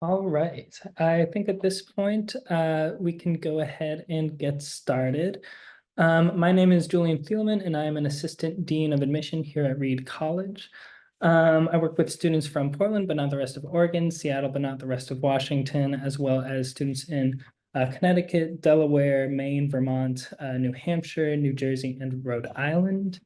All right, I think at this point, we can go ahead and get started. My name is Julian Thielman, and I am an Assistant Dean of Admission here at Reed College. I work with students from Portland, but not the rest of Oregon, Seattle, but not the rest of Washington, as well as students in Connecticut, Delaware, Maine, Vermont, New Hampshire, New Jersey, and Rhode Island.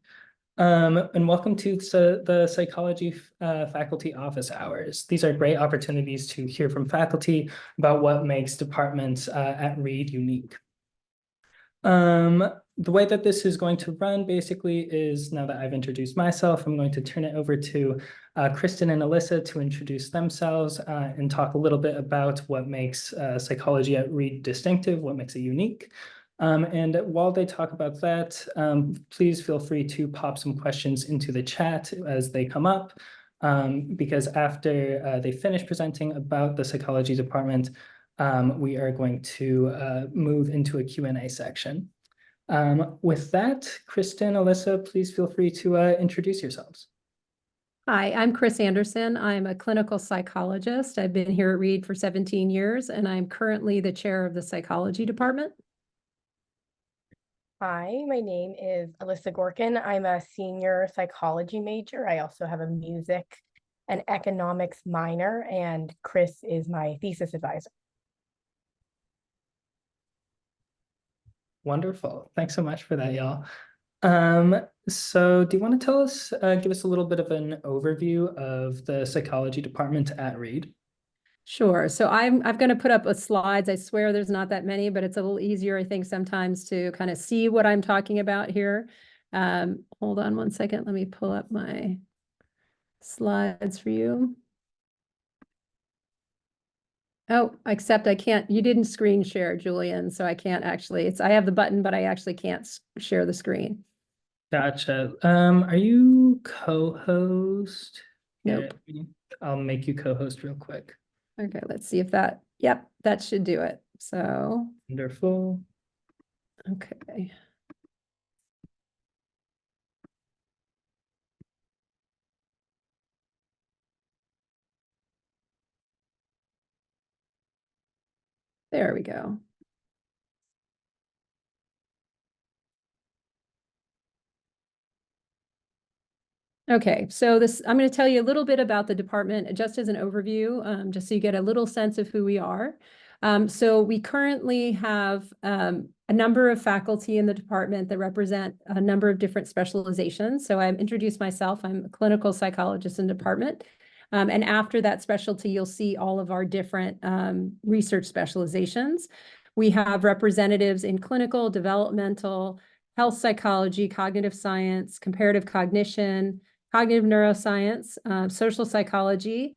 And welcome to the psychology faculty office hours. These are great opportunities to hear from faculty about what makes departments at Reed unique. The way that this is going to run basically is, now that I've introduced myself, I'm going to turn it over to Kristen and Alyssa to introduce themselves and talk a little bit about what makes psychology at Reed distinctive, what makes it unique. And while they talk about that, please feel free to pop some questions into the chat as they come up, because after they finish presenting about the psychology department, we are going to move into a Q&A section. With that, Kristen, Alyssa, please feel free to introduce yourselves. Hi, I'm Kris Anderson. I'm a clinical psychologist. I've been here at Reed for 17 years, and I'm currently the chair of the psychology department. Hi, my name is Alyssa Gorkin. I'm a senior psychology major. I also have a music and economics minor, and Kris is my thesis advisor. Wonderful. Thanks so much for that, y'all. So do you want to tell us, give us a little bit of an overview of the psychology department at Reed? Sure. So I'm going to put up a slides. I swear there's not that many, but it's a little easier, I think, sometimes to kind of see what I'm talking about here. Hold on one second. Let me pull up my slides for you. Oh, except I can't, you didn't screen share, Julian, so I can't actually, I have the button, but I actually can't share the screen. Gotcha. Are you co-host? Nope. I'll make you co-host real quick. Okay, let's see if that, yep, that should do it. So. Wonderful. Okay. There we go. Okay, so I'm going to tell you a little bit about the department just as an overview, just so you get a little sense of who we are. So we currently have a number of faculty in the department that represent a number of different specializations. So I've introduced myself. I'm a clinical psychologist in the department. And after that specialty, you'll see all of our different research specializations. We have representatives in clinical, developmental, health psychology, cognitive science, comparative cognition, cognitive neuroscience, social psychology.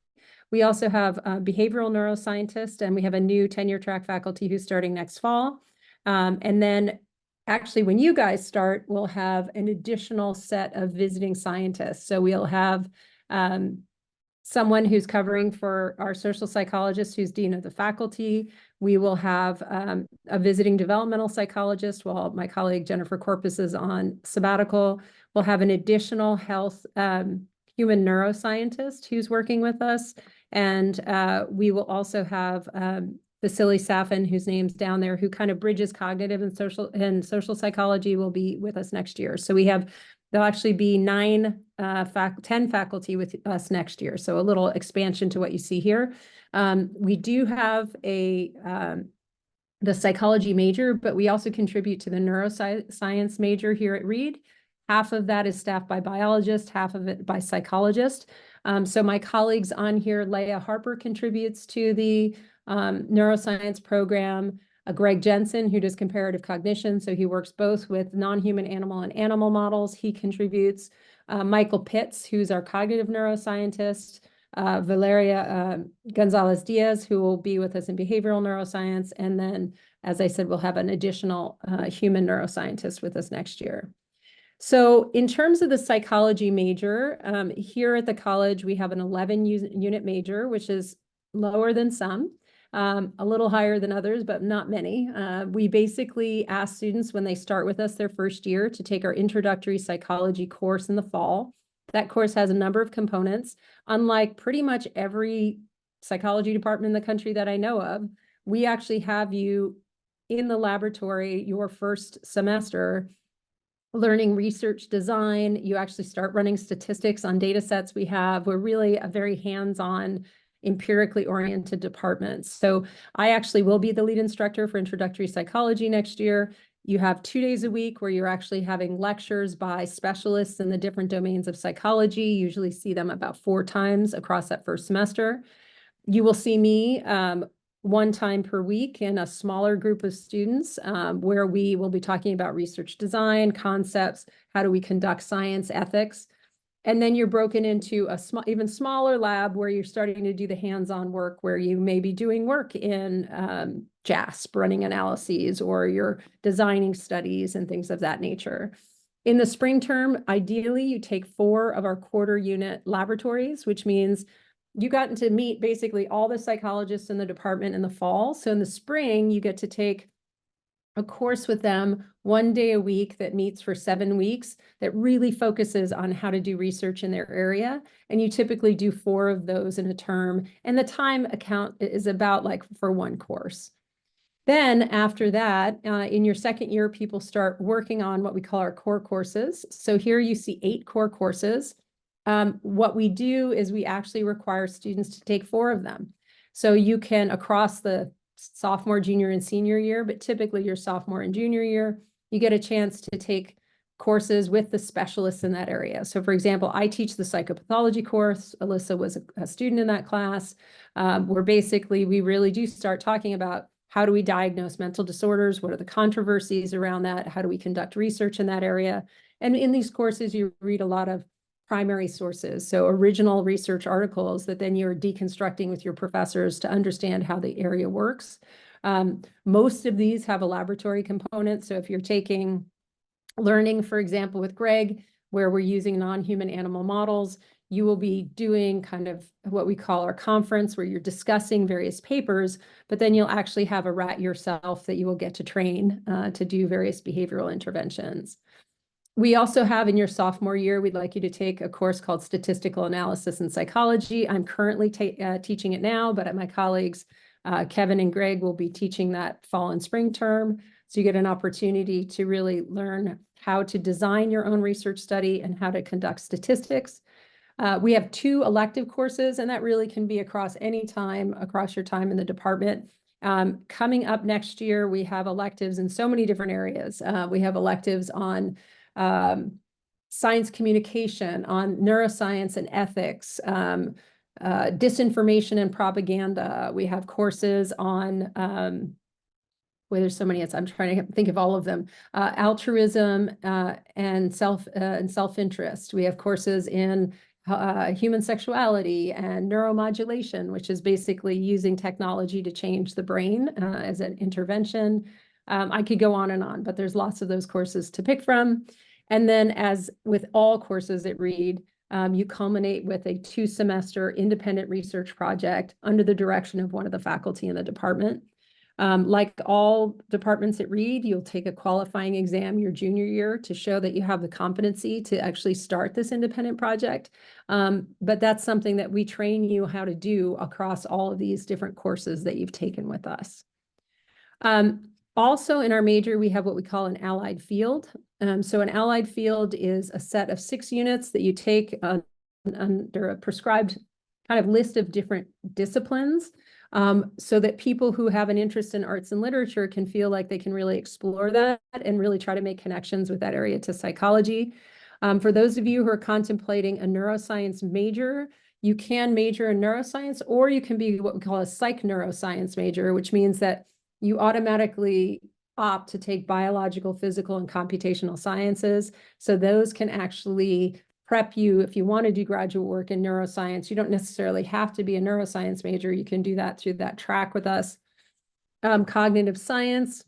We also have a behavioral neuroscientist, and we have a new tenure track faculty who's starting next fall. And then actually, when you guys start, we'll have an additional set of visiting scientists. So we'll have someone who's covering for our social psychologist who's dean of the faculty. We will have a visiting developmental psychologist while my colleague Jennifer Corpus is on sabbatical. We'll have an additional health human neuroscientist who's working with us. And we will also have Vasily Safin, whose name's down there, who kind of bridges cognitive and social psychology, will be with us next year. So there'll actually be 10 faculty with us next year. So a little expansion to what you see here. We do have the psychology major, but we also contribute to the neuroscience major here at Reed. Half of that is staffed by biologists, half of it by psychologists. So my colleagues on here, Leah Harper contributes to the neuroscience program. Greg Jensen, who does comparative cognition, so he works both with non-human animal and animal models. He contributes. Michael Pitts, who's our cognitive neuroscientist. Valeria Gonzalez-Diaz, who will be with us in behavioral neuroscience. And then, as I said, we'll have an additional human neuroscientist with us next year. So in terms of the psychology major, here at the college, we have an 11-unit major, which is lower than some. A little higher than others, but not many. We basically ask students when they start with us their first year to take our introductory psychology course in the fall. That course has a number of components. Unlike pretty much every psychology department in the country that I know of, we actually have you in the laboratory your first semester learning research design. You actually start running statistics on data sets we have. We're really a very hands-on, empirically oriented department. So I actually will be the lead instructor for introductory psychology next year. You have 2 days a week where you're actually having lectures by specialists in the different domains of psychology. You usually see them about 4 times across that first semester. You will see me 1 time per week in a smaller group of students where we will be talking about research design, concepts, how do we conduct science, ethics. And then you're broken into a even smaller lab where you're starting to do the hands-on work, where you may be doing work in JASP, running analyses, or you're designing studies and things of that nature. In the spring term, ideally, you take 4 of our quarter unit laboratories, which means you got to meet basically all the psychologists in the department in the fall. So in the spring, you get to take a course with them 1 day a week that meets for 7 weeks that really focuses on how to do research in their area. And you typically do 4 of those in a term. And the time account is about like for 1 course. Then after that, in your second year, people start working on what we call our core courses. So here you see 8 core courses. What we do is we actually require students to take 4 of them. So you can, across the sophomore, junior, and senior year, but typically your sophomore and junior year, you get a chance to take courses with the specialists in that area. So for example, I teach the psychopathology course. Alyssa was a student in that class, where basically we really do start talking about how do we diagnose mental disorders? What are the controversies around that? How do we conduct research in that area? And in these courses, you read a lot of primary sources, so original research articles that then you're deconstructing with your professors to understand how the area works. Most of these have a laboratory component. So if you're taking learning, for example, with Greg, where we're using non-human animal models, you will be doing kind of what we call our conference, where you're discussing various papers, but then you'll actually have a rat yourself that you will get to train to do various behavioral interventions. We also have in your sophomore year, we'd like you to take a course called Statistical Analysis in Psychology. I'm currently teaching it now, but my colleagues, Kevin and Greg, will be teaching that fall and spring term. So you get an opportunity to really learn how to design your own research study and how to conduct statistics. We have 2 elective courses, and that really can be across any time, across your time in the department. Coming up next year, we have electives in so many different areas. We have electives on science communication, on neuroscience and ethics, disinformation and propaganda. We have courses on, well, there's so many, I'm trying to think of all of them, altruism and self-interest. We have courses in human sexuality and neuromodulation, which is basically using technology to change the brain as an intervention. I could go on, but there's lots of those courses to pick from. And then, as with all courses at Reed, you culminate with a 2-semester independent research project under the direction of one of the faculty in the department. Like all departments at Reed, you'll take a qualifying exam your junior year to show that you have the competency to actually start this independent project. But that's something that we train you how to do across all of these different courses that you've taken with us. Also in our major, we have what we call an allied field. So an allied field is a set of 6 units that you take under a prescribed kind of list of different disciplines, so that people who have an interest in arts and literature can feel like they can really explore that and really try to make connections with that area to psychology. For those of you who are contemplating a neuroscience major, you can major in neuroscience, or you can be what we call a psych neuroscience major, which means that you automatically opt to take biological, physical, and computational sciences. So those can actually prep you if you want to do graduate work in neuroscience. You don't necessarily have to be a neuroscience major. You can do that through that track with us. Cognitive science,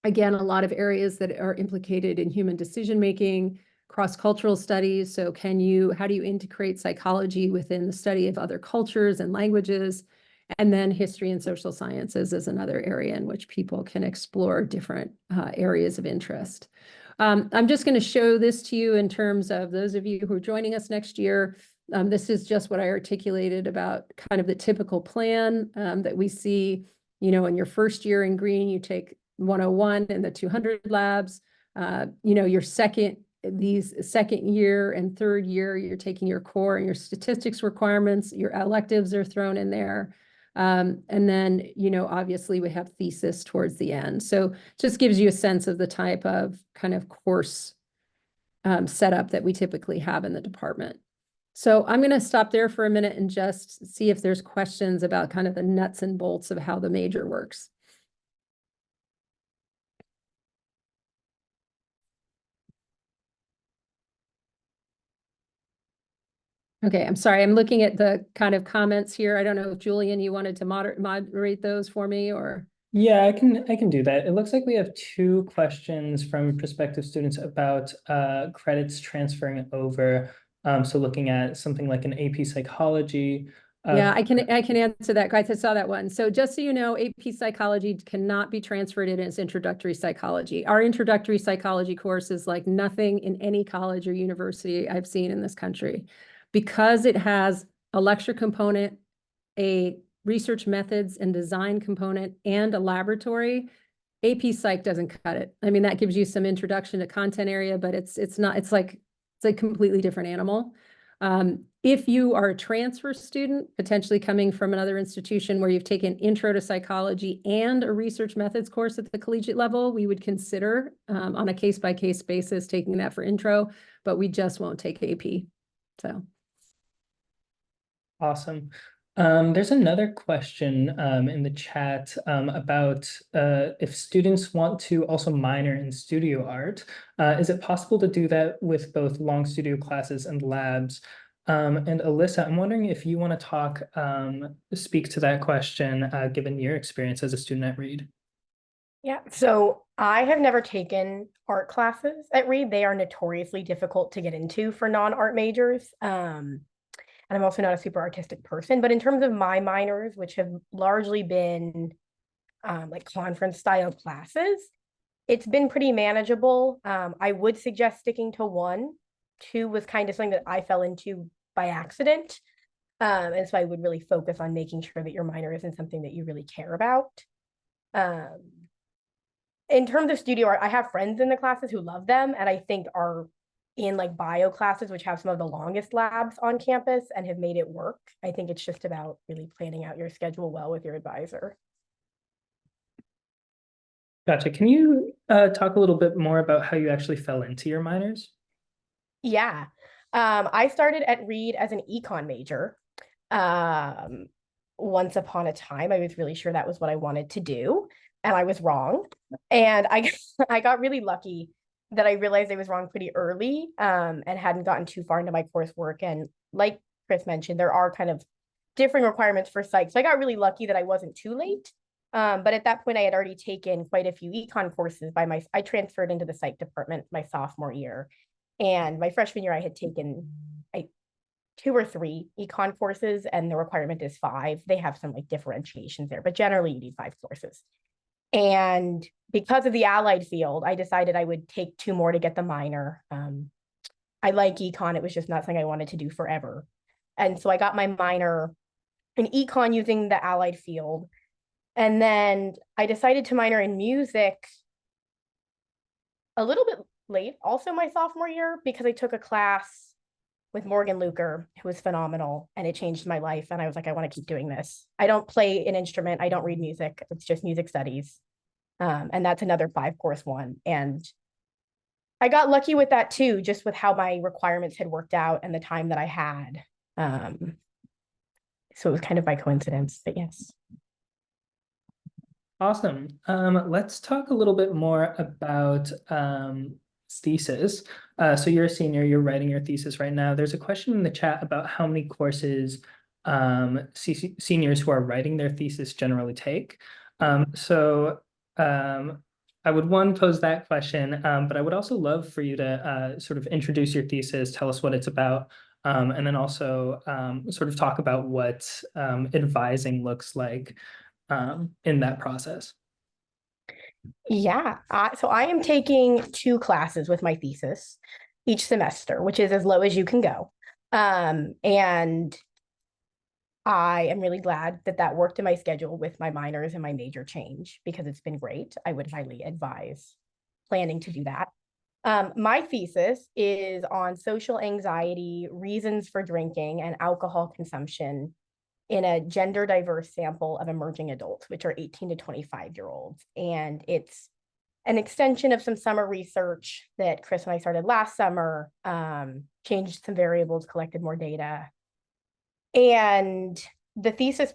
again, a lot of areas that are implicated in human decision-making, cross-cultural studies. So how do you integrate psychology within the study of other cultures and languages? And then history and social sciences is another area in which people can explore different areas of interest. I'm just going to show this to you in terms of those of you who are joining us next year. This is just what I articulated about kind of the typical plan that we see, you know, in your first year in green, you take 101 and the 200 labs. You know, your second year and third year, you're taking your core and your statistics requirements, your electives are thrown in there. And then, you know, obviously we have thesis towards the end. So just gives you a sense of the type of kind of course setup that we typically have in the department. So I'm going to stop there for a minute and just see if there's questions about kind of the nuts and bolts of how the major works. Okay, I'm sorry. I'm looking at the kind of comments here. I don't know if Julian, you wanted to moderate those for me or? Yeah, I can do that. It looks like we have two questions from prospective students about credits transferring over. So looking at something like an AP psychology. Yeah, I can answer that, guys. I saw that one. So just so you know, AP psychology cannot be transferred in as introductory psychology. Our introductory psychology course is like nothing in any college or university I've seen in this country, because it has a lecture component, a research methods and design component, and a laboratory. AP Psych doesn't cut it. I mean, that gives you some introduction to content area, but it's a completely different animal. If you are a transfer student, potentially coming from another institution where you've taken intro to psychology and a research methods course at the collegiate level, we would consider on a case-by-case basis taking that for intro, but we just won't take AP. So. Awesome. There's another question in the chat about if students want to also minor in studio art, is it possible to do that with both long studio classes and labs? And Alyssa, I'm wondering if you want to speak to that question, given your experience as a student at Reed. Yeah, so I have never taken art classes at Reed. They are notoriously difficult to get into for non-art majors. And I'm also not a super artistic person, but in terms of my minors, which have largely been like conference style classes, it's been pretty manageable. I would suggest sticking to one. Two was kind of something that I fell into by accident. And so I would really focus on making sure that your minor isn't something that you really care about. In terms of studio art, I have friends in the classes who love them and I think are in like bio classes, which have some of the longest labs on campus and have made it work. I think it's just about really planning out your schedule well with your advisor. Gotcha. Can you talk a little bit more about how you actually fell into your minors? Yeah. I started at Reed as an econ major. Once upon a time, I was really sure that was what I wanted to do, and I was wrong. And I got really lucky that I realized I was wrong pretty early, and hadn't gotten too far into my coursework. And like Kris mentioned, there are kind of differing requirements for psych. So I got really lucky that I wasn't too late. But at that point, I had already taken quite a few econ courses I transferred into the psych department my sophomore year. And my freshman year, I had taken 2 or 3 econ courses, and the requirement is 5. They have some like differentiations there, but generally you need 5 courses. And because of the allied field, I decided I would take 2 more to get the minor. I like econ. It was just not something I wanted to do forever. And so I got my minor in econ using the allied field. And then I decided to minor in music a little bit late, also my sophomore year, because I took a class with Morgan Luker, who was phenomenal, and it changed my life. And I was like, I want to keep doing this. I don't play an instrument. I don't read music. It's just music studies. And that's another 5-course one. And I got lucky with that too, just with how my requirements had worked out and the time that I had. So it was kind of by coincidence, but yes. Awesome. Let's talk a little bit more about thesis. So you're a senior, you're writing your thesis right now. There's a question in the chat about how many courses seniors who are writing their thesis generally take. I would pose that question, but I would also love for you to sort of introduce your thesis, tell us what it's about, and then also sort of talk about what advising looks like in that process. Yeah, so I am taking 2 classes with my thesis each semester, which is as low as you can go. And I am really glad that that worked in my schedule with my minors and my major change, because it's been great. I would highly advise planning to do that. My thesis is on social anxiety, reasons for drinking, and alcohol consumption in a gender diverse sample of emerging adults, which are 18 to 25-year-olds. And it's an extension of some summer research that Kris and I started last summer, changed some variables, collected more data. And the thesis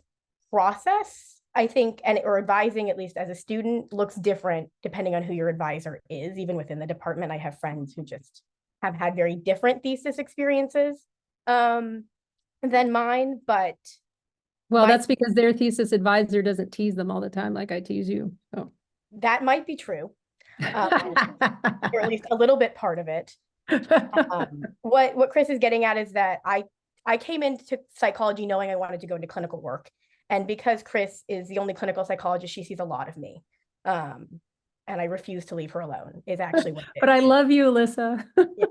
process, I think, or advising, at least as a student, looks different depending on who your advisor is. Even within the department, I have friends who just have had very different thesis experiences than mine. But Well, that's because their thesis advisor doesn't tease them all the time like I tease you. Oh. That might be true, or at least a little bit part of it. What Kris is getting at is that I came into psychology knowing I wanted to go into clinical work. And because Kris is the only clinical psychologist, she sees a lot of me. And I refuse to leave her alone, is actually what it is. But I love you, Alyssa. Yes.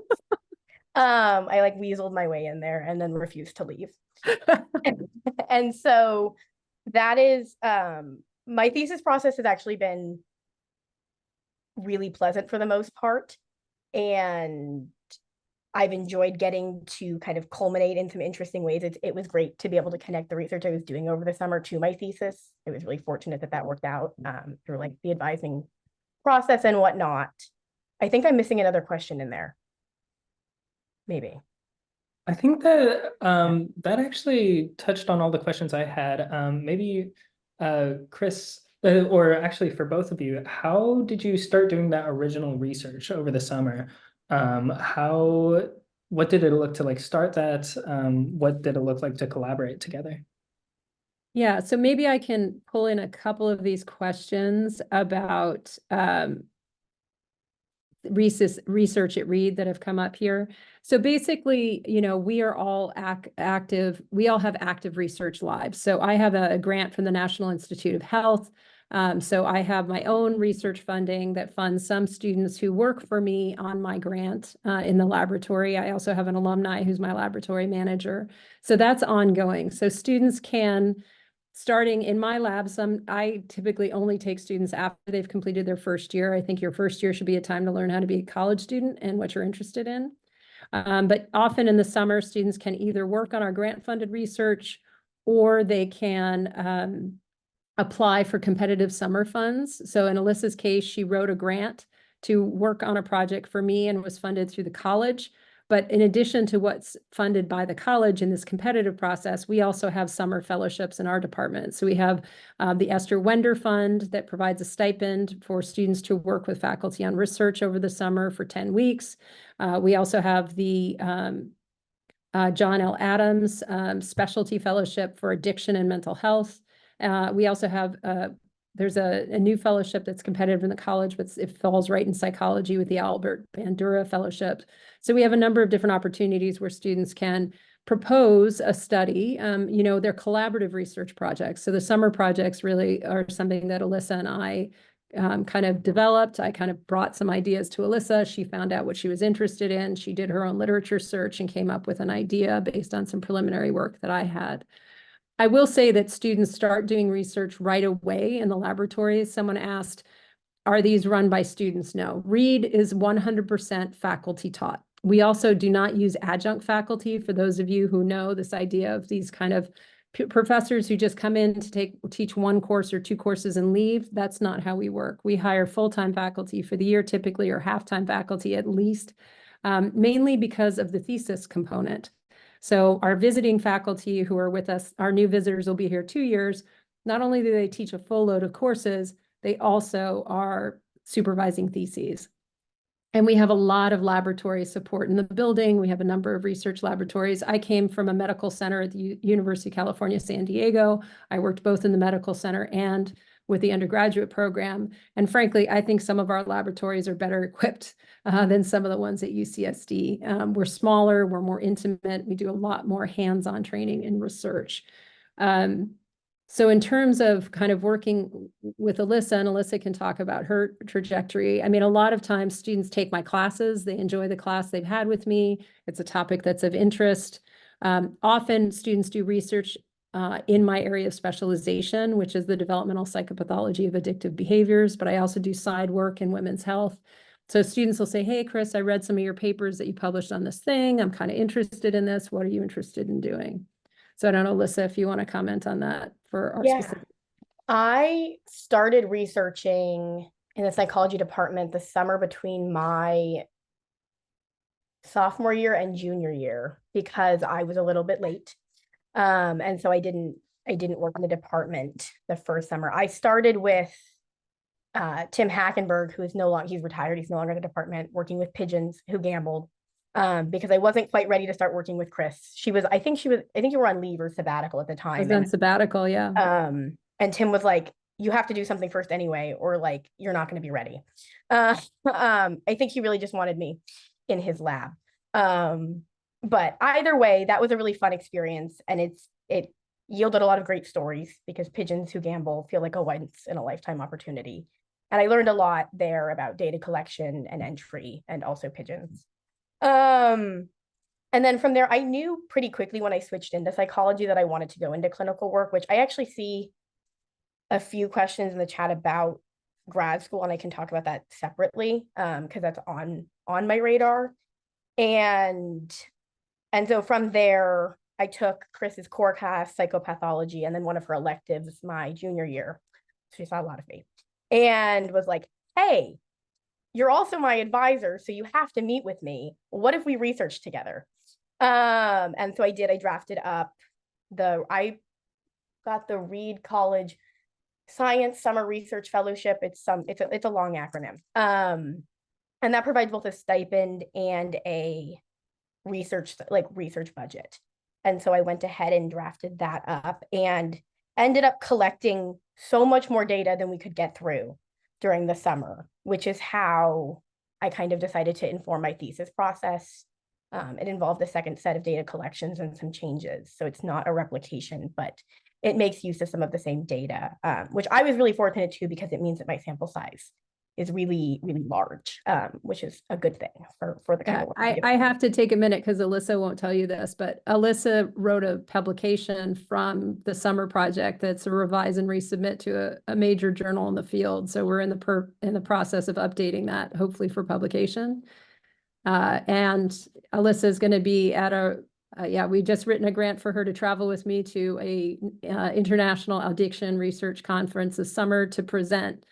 I like weaseled my way in there and then refused to leave. And so that is, my thesis process has actually been really pleasant for the most part. And I've enjoyed getting to kind of culminate in some interesting ways. It was great to be able to connect the research I was doing over the summer to my thesis. I was really fortunate that that worked out through like the advising process and whatnot. I think I'm missing another question in there. Maybe. I think that that actually touched on all the questions I had. Maybe Kris, or actually for both of you, how did you start doing that original research over the summer? What did it look to like start that? What did it look like to collaborate together? Yeah, so maybe I can pull in a couple of these questions about research at Reed that have come up here. So basically, we are all active. We all have active research lives. So I have a grant from the National Institute of Health. So I have my own research funding that funds some students who work for me on my grant in the laboratory. I also have an alumni who's my laboratory manager. So that's ongoing. So students can, starting in my lab, I typically only take students after they've completed their first year. I think your first year should be a time to learn how to be a college student and what you're interested in. But often in the summer, students can either work on our grant-funded research, or they can apply for competitive summer funds. So in Alyssa's case, she wrote a grant to work on a project for me and was funded through the college. But in addition to what's funded by the college in this competitive process, we also have summer fellowships in our department. So we have the Esther Wender Fund that provides a stipend for students to work with faculty on research over the summer for 10 weeks. We also have the John L. Adams Specialty Fellowship for Addiction and Mental Health. We also have there's a new fellowship that's competitive in the college, but it falls right in psychology with the Albert Bandura Fellowship. So we have a number of different opportunities where students can propose a study. They're collaborative research projects. So the summer projects really are something that Alyssa and I kind of developed. I kind of brought some ideas to Alyssa. She found out what she was interested in. She did her own literature search and came up with an idea based on some preliminary work that I had. I will say that students start doing research right away in the laboratories. Someone asked, are these run by students? No. Reed is 100% faculty taught. We also do not use adjunct faculty. For those of you who know this idea of these kind of professors who just come in to teach one course or two courses and leave, that's not how we work. We hire full-time faculty for the year typically, or half-time faculty at least, mainly because of the thesis component. So our visiting faculty who are with us, our new visitors will be here 2 years. Not only do they teach a full load of courses, they also are supervising theses. And we have a lot of laboratory support in the building. We have a number of research laboratories. I came from a medical center at the University of California, San Diego. I worked both in the medical center and with the undergraduate program. And frankly, I think some of our laboratories are better equipped than some of the ones at UCSD. We're smaller, we're more intimate. We do a lot more hands-on training in research. So in terms of kind of working with Alyssa, and Alyssa can talk about her trajectory. I mean, a lot of times students take my classes, they enjoy the class they've had with me. It's a topic that's of interest. Often students do research in my area of specialization, which is the developmental psychopathology of addictive behaviors, but I also do side work in women's health. So students will say, hey, Kris, I read some of your papers that you published on this thing. I'm kind of interested in this. What are you interested in doing? So I don't know, Alyssa, if you want to comment on that for our specific. I started researching in the psychology department the summer between my sophomore year and junior year because I was a little bit late. And so I didn't work in the department the first summer. I started with Tim Hackenberg, who is he's retired. He's no longer in the department, working with pigeons who gambled. Because I wasn't quite ready to start working with Kris. I think you were on leave or sabbatical at the time. I was on sabbatical, yeah. And Tim was like, you have to do something first anyway, or like, you're not going to be ready. I think he really just wanted me in his lab. But either way, that was a really fun experience. And it yielded a lot of great stories because pigeons who gamble feel like a once in a lifetime opportunity. And I learned a lot there about data collection and entry and also pigeons. And then from there, I knew pretty quickly when I switched into psychology that I wanted to go into clinical work, which I actually see a few questions in the chat about grad school, and I can talk about that separately because that's on my radar. And so from there, I took Kris's core class, psychopathology, and then one of her electives my junior year. She saw a lot of me and was like, hey, you're also my advisor, so you have to meet with me. What if we research together? And so I did. I drafted up I got the Reed College Science Summer Research Fellowship. It's a long acronym. And that provides both a stipend and a research budget. And so I went ahead and drafted that up and ended up collecting so much more data than we could get through during the summer, which is how I kind of decided to inform my thesis process. It involved a second set of data collections and some changes. So it's not a replication, but it makes use of some of the same data, which I was really fortunate to because it means that my sample size is really, really large, which is a good thing for the kind of work I have to take a minute because Alyssa won't tell you this, but Alyssa wrote a publication from the summer project that's a revise and resubmit to a major journal in the field. So we're in the process of updating that, hopefully for publication. And Alyssa is going to be at we just written a grant for her to travel with me to a international addiction research conference this summer to present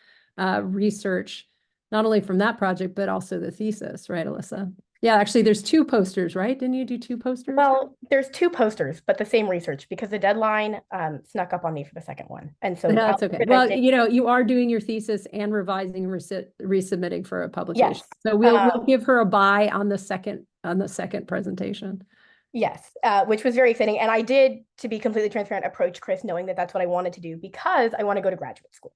research, not only from that project, but also the thesis, right, Alyssa? Yeah, actually, there's 2 posters, right? Didn't you do 2 posters? Well, there's 2 posters, but the same research because the deadline snuck up on me for the second one. And so that's okay. Well, you are doing your thesis and revising and resubmitting for a publication. Yes. So we'll give her a buy on the second presentation. Yes, which was very fitting. And I did, to be completely transparent, approach Kris knowing that that's what I wanted to do because I want to go to graduate school.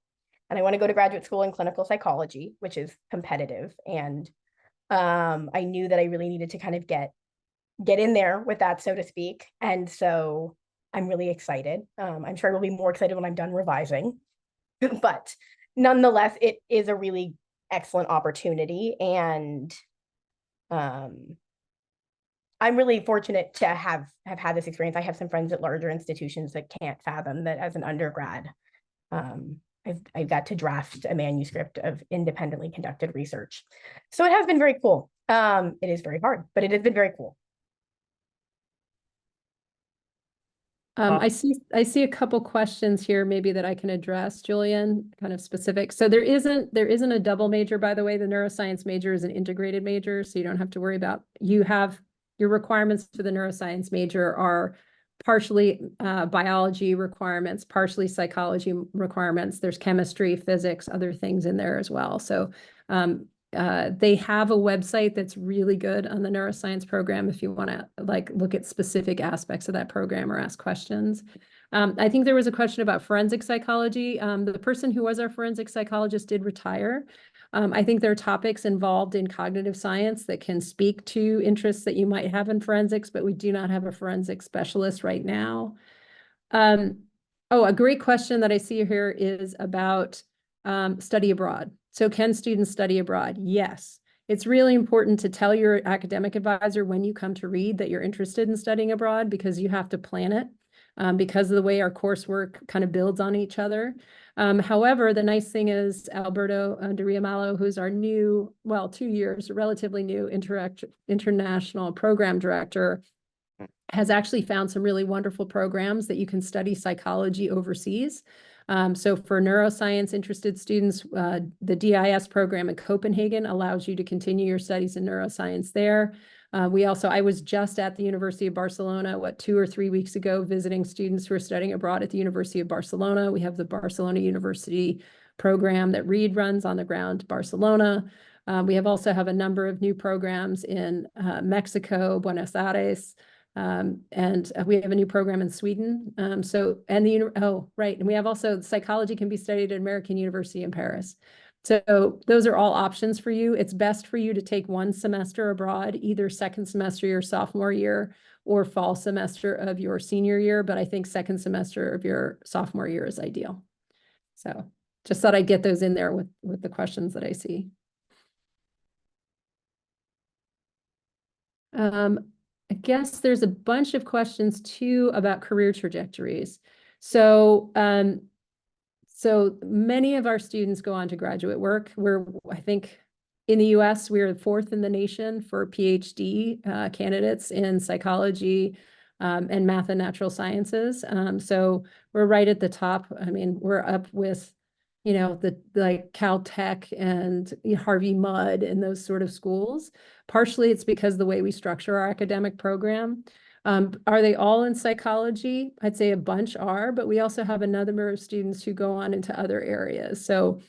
And I want to go to graduate school in clinical psychology, which is competitive. And I knew that I really needed to kind of get in there with that, so to speak. And so I'm really excited. I'm sure I will be more excited when I'm done revising. But nonetheless, it is a really excellent opportunity. And I'm really fortunate to have had this experience. I have some friends at larger institutions that can't fathom that as an undergrad, I've got to draft a manuscript of independently conducted research. So it has been very cool. It is very hard, but it has been very cool. I see a couple questions here maybe that I can address, Julian, kind of specific. So there isn't a double major, by the way. The neuroscience major is an integrated major, so you don't have to worry about, you have your requirements for the neuroscience major are partially biology requirements, partially psychology requirements. There's chemistry, physics, other things in there as well. So they have a website that's really good on the neuroscience program if you want to look at specific aspects of that program or ask questions. I think there was a question about forensic psychology. The person who was our forensic psychologist did retire. I think there are topics involved in cognitive science that can speak to interests that you might have in forensics, but we do not have a forensic specialist right now. A great question that I see here is about study abroad. So can students study abroad? Yes. it's really important to tell your academic advisor when you come to read that you're interested in studying abroad, because you have to plan it because of the way our coursework kind of builds on each other. However, the nice thing is Alberto de Riamalo, who's our new, well, 2 years, relatively new international program director, has actually found some really wonderful programs that you can study psychology overseas. So for neuroscience interested students, the DIS program in Copenhagen allows you to continue your studies in neuroscience there. I was just at the University of Barcelona, 2 or 3 weeks ago, visiting students who are studying abroad at the University of Barcelona. We have the Barcelona University program that Reed runs on the ground, Barcelona. We also have a number of new programs in Mexico, Buenos Aires, and we have a new program in Sweden. And we have also psychology can be studied at American University in Paris. So those are all options for you. It's best for you to take 1 semester abroad, either second semester of your sophomore year or fall semester of your senior year. But I think second semester of your sophomore year is ideal. So just thought I'd get those in there with the questions that I see. I guess there's a bunch of questions too about career trajectories. So many of our students go on to graduate work. I think in the US, we're 4th in the nation for PhD candidates in psychology and math and natural sciences. So we're right at the top. I mean, we're up with, like Caltech and Harvey Mudd and those sort of schools. Partially, it's because of the way we structure our academic program. Are they all in psychology? I'd say a bunch are, but we also have a number of students who go on into other areas. So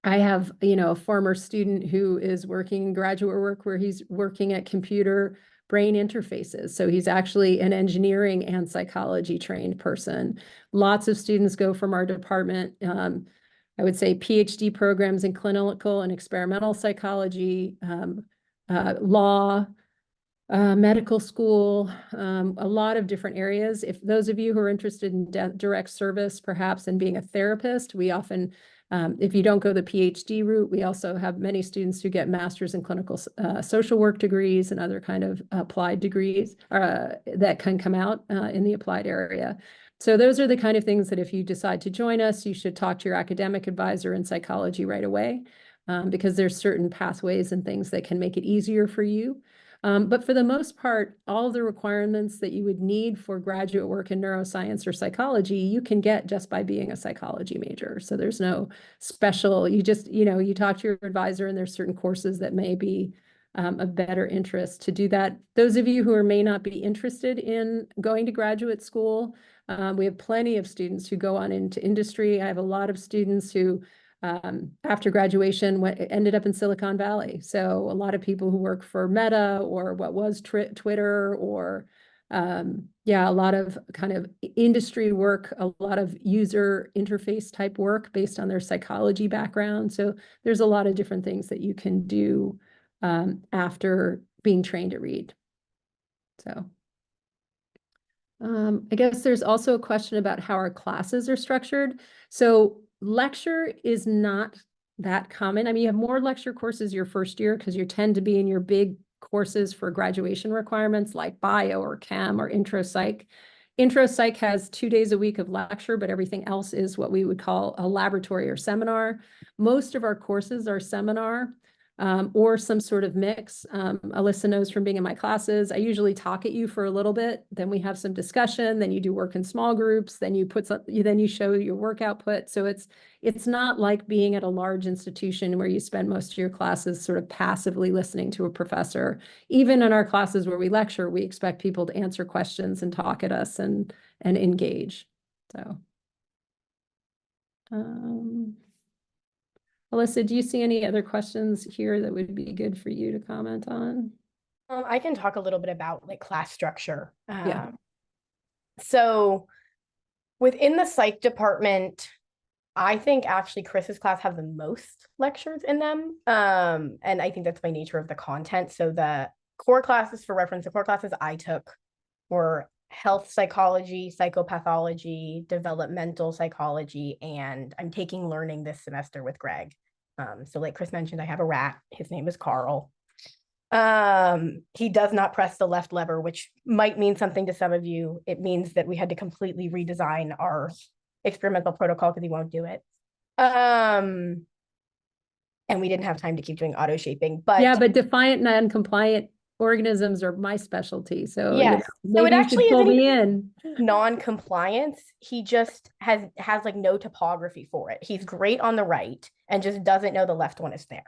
I have, a former student who is working in graduate work where he's working at computer brain interfaces. So he's actually an engineering and psychology trained person. Lots of students go from our department. I would say PhD programs in clinical and experimental psychology, law, medical school, a lot of different areas. If those of you who are interested in direct service, perhaps, and being a therapist, we often, if you don't go the PhD route, we also have many students who get masters in clinical social work degrees and other kind of applied degrees that can come out in the applied area. So those are the kind of things that if you decide to join us, you should talk to your academic advisor in psychology right away, because there's certain pathways and things that can make it easier for you. But for the most part, all the requirements that you would need for graduate work in neuroscience or psychology, you can get just by being a psychology major. So there's no special, you just, you talk to your advisor and there's certain courses that may be of better interest to do that. Those of you who may not be interested in going to graduate school, we have plenty of students who go on into industry. I have a lot of students who after graduation ended up in Silicon Valley. So a lot of people who work for Meta or what was Twitter, or a lot of kind of industry work, a lot of user interface type work based on their psychology background. So there's a lot of different things that you can do after being trained at Reed. So I guess there's also a question about how our classes are structured. So lecture is not that common. I mean, you have more lecture courses your first year because you tend to be in your big courses for graduation requirements like bio or chem or intro psych. Intro psych has 2 days a week of lecture, but everything else is what we would call a laboratory or seminar. Most of our courses are seminar. Or some sort of mix. Alyssa knows from being in my classes, I usually talk at you for a little bit, then we have some discussion, then you do work in small groups, then you show your work output. So it's not like being at a large institution where you spend most of your classes sort of passively listening to a professor. Even in our classes where we lecture, we expect people to answer questions and talk at us and engage. So Alyssa, do you see any other questions here that would be good for you to comment on? I can talk a little bit about like class structure. Yeah. So within the psych department, I think actually Kris's class have the most lectures in them. And I think that's by nature of the content. So the core classes, for reference, the core classes I took were health psychology, psychopathology, developmental psychology, and I'm taking learning this semester with Greg. So like Kris mentioned, I have a rat. His name is Carl. He does not press the left lever, which might mean something to some of you. It means that we had to completely redesign our experimental protocol because he won't do it. And we didn't have time to keep doing auto shaping, but Yeah, but defiant non-compliant organisms are my specialty. So yes, so it maybe you actually should pull isn't me in. non-compliance. He just has like no topography for it. He's great on the right and just doesn't know the left one is there.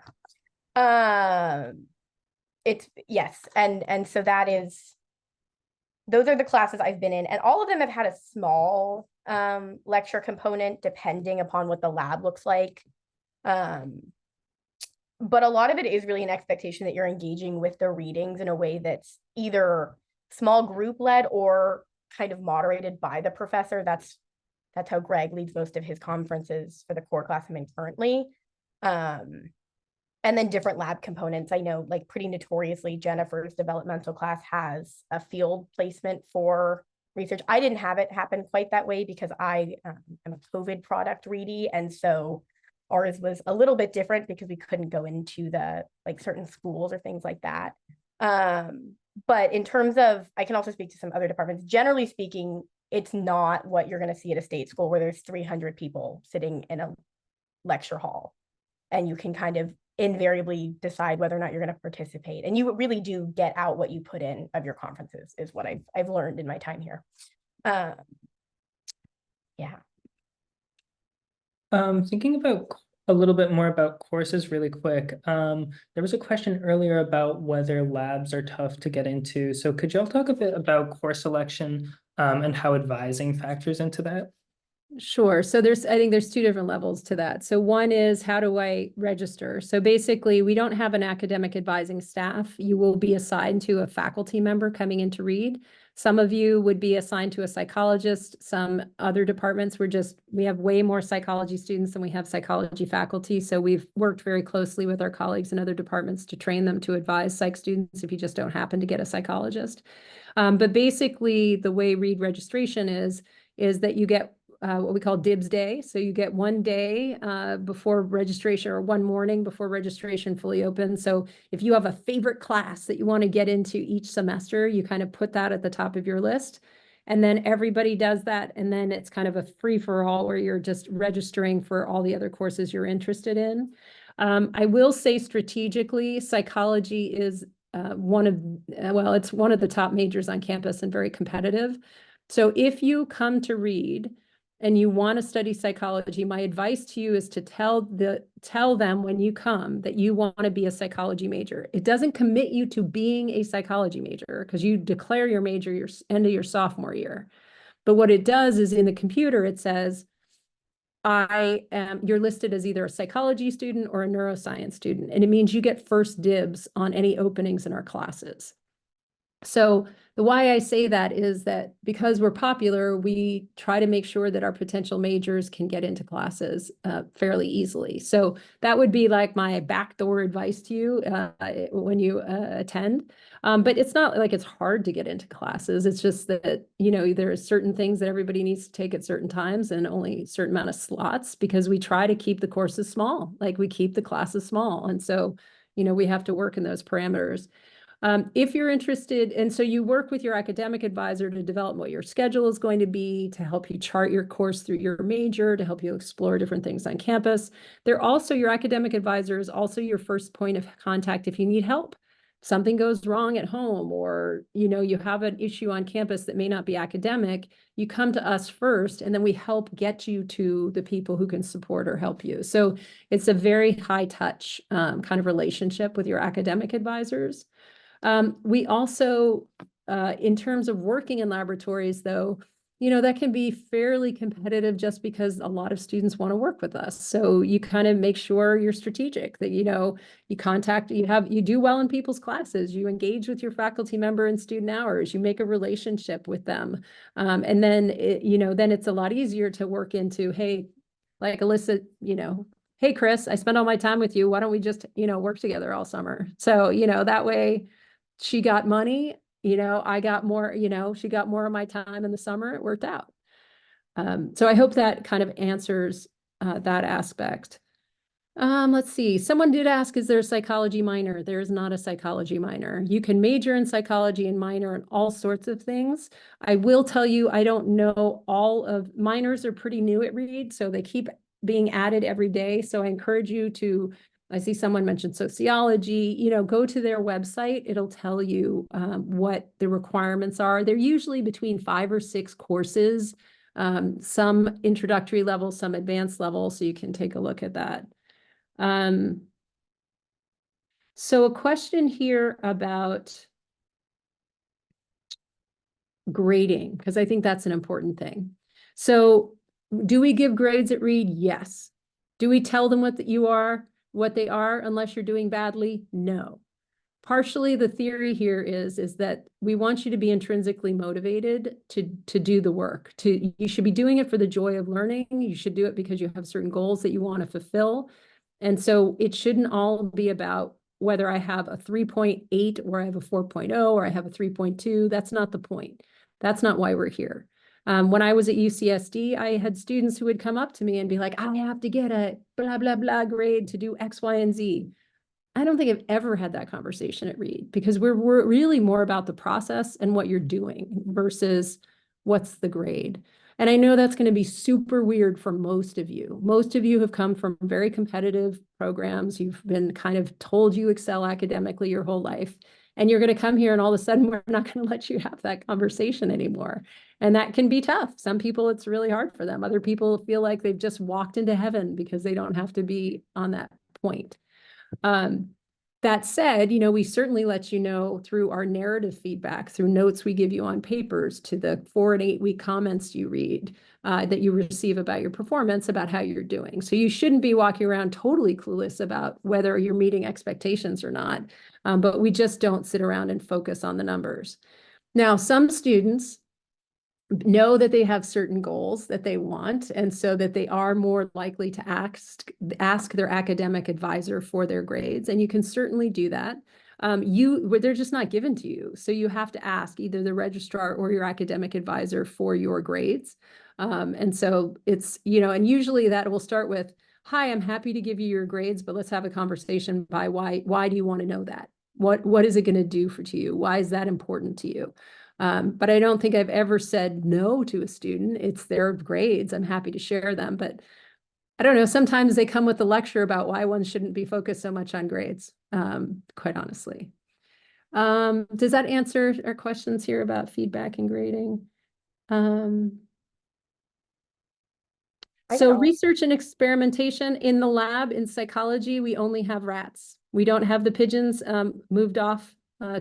It's yes, and so those are the classes I've been in, and all of them have had a small lecture component depending upon what the lab looks like. But a lot of it is really an expectation that you're engaging with the readings in a way that's either small group led or kind of moderated by the professor. That's how Greg leads most of his conferences for the core class I'm in currently. And then different lab components. I know, like, pretty notoriously, Jennifer's developmental class has a field placement for research. I didn't have it happen quite that way because I am a COVID product readie. And so ours was a little bit different because we couldn't go into the like certain schools or things like that. But in terms of, I can also speak to some other departments. Generally speaking, it's not what you're going to see at a state school where there's 300 people sitting in a lecture hall and you can kind of invariably decide whether or not you're going to participate. And you really do get out what you put in of your conferences is what I've learned in my time here. Yeah. Thinking about a little bit more about courses really quick. There was a question earlier about whether labs are tough to get into. So could y'all talk a bit about course selection and how advising factors into that? Sure. So I think there's two different levels to that. So one is, how do I register? So basically, we don't have an academic advising staff. You will be assigned to a faculty member coming in to read. Some of you would be assigned to a psychologist. Some other departments, we have way more psychology students than we have psychology faculty. So we've worked very closely with our colleagues in other departments to train them to advise psych students if you just don't happen to get a psychologist. But basically, the way read registration is that you get what we call DIBS day. So you get one day before registration, or one morning before registration fully opens. So if you have a favorite class that you want to get into each semester, you kind of put that at the top of your list. And then everybody does that. And then it's kind of a free for all where you're just registering for all the other courses you're interested in. I will say strategically, psychology is it's one of the top majors on campus and very competitive. So if you come to read and you want to study psychology, my advice to you is to tell them when you come that you want to be a psychology major. It doesn't commit you to being a psychology major because you declare your major your end of your sophomore year. But what it does is in the computer, it says, you're listed as either a psychology student or a neuroscience student. And it means you get first dibs on any openings in our classes. So the why I say that is that because we're popular, we try to make sure that our potential majors can get into classes fairly easily. So that would be like my backdoor advice to you when you attend. But it's not like it's hard to get into classes. It's just that, there are certain things that everybody needs to take at certain times and only a certain amount of slots because we try to keep the courses small, like we keep the classes small. And so, we have to work in those parameters. If you're interested, and so you work with your academic advisor to develop what your schedule is going to be, to help you chart your course through your major, to help you explore different things on campus. Your academic advisor is also your first point of contact if you need help. Something goes wrong at home, or you have an issue on campus that may not be academic, you come to us first, and then we help get you to the people who can support or help you. So it's a very high touch kind of relationship with your academic advisors. We also, in terms of working in laboratories, though, that can be fairly competitive just because a lot of students want to work with us. So you kind of make sure you're strategic, that, you do well in people's classes, you engage with your faculty member in student hours, you make a relationship with them. And then, then it's a lot easier to work into, hey, like Alyssa, hey, Kris, I spent all my time with you. Why don't we just, work together all summer? So, that way, she got money, I got more, she got more of my time in the summer. It worked out. So I hope that kind of answers that aspect. Let's see. Someone did ask, is there a psychology minor? There is not a psychology minor. You can major in psychology and minor in all sorts of things. I will tell you, I don't know all of minors are pretty new at Reed, so they keep being added every day. So I encourage you to, I see someone mentioned sociology, go to their website. It'll tell you what the requirements are. They're usually between 5 or 6 courses, some introductory level, some advanced level. So you can take a look at that. So a question here about grading, because I think that's an important thing. So do we give grades at Reed? Yes. Do we tell them what they are, unless you're doing badly? No. Partially, the theory here is that we want you to be intrinsically motivated to do the work. You should be doing it for the joy of learning. You should do it because you have certain goals that you want to fulfill. And so it shouldn't all be about whether I have a 3.8 or I have a 4.0 or I have a 3.2. That's not the point. That's not why we're here. When I was at UCSD, I had students who would come up to me and be like, I have to get a blah, blah, blah grade to do X, Y, and Z. I don't think I've ever had that conversation at Reed, because we're really more about the process and what you're doing versus what's the grade. And I know that's going to be super weird for most of you. Most of you have come from very competitive programs. You've been kind of told you excel academically your whole life. And you're going to come here and all of a sudden we're not going to let you have that conversation anymore. And that can be tough. Some people, it's really hard for them. Other people feel like they've just walked into heaven because they don't have to be on that point. That said, we certainly let you know through our narrative feedback, through notes we give you on papers, to the 4 and 8 week comments you read, that you receive about your performance, about how you're doing. So you shouldn't be walking around totally clueless about whether you're meeting expectations or not. But we just don't sit around and focus on the numbers. Now, some students know that they have certain goals that they want, and so that they are more likely to ask their academic advisor for their grades, and you can certainly do that. They're just not given to you, so you have to ask either the registrar or your academic advisor for your grades. And so it's, and usually that will start with, hi, I'm happy to give you your grades, but let's have a conversation by why do you want to know that? What is it going to do to you? Why is that important to you? But I don't think I've ever said no to a student. It's their grades. I'm happy to share them, but I don't know. Sometimes they come with a lecture about why one shouldn't be focused so much on grades, quite honestly. Does that answer our questions here about feedback and grading? So research and experimentation in the lab in psychology, we only have rats. We don't have the pigeons moved off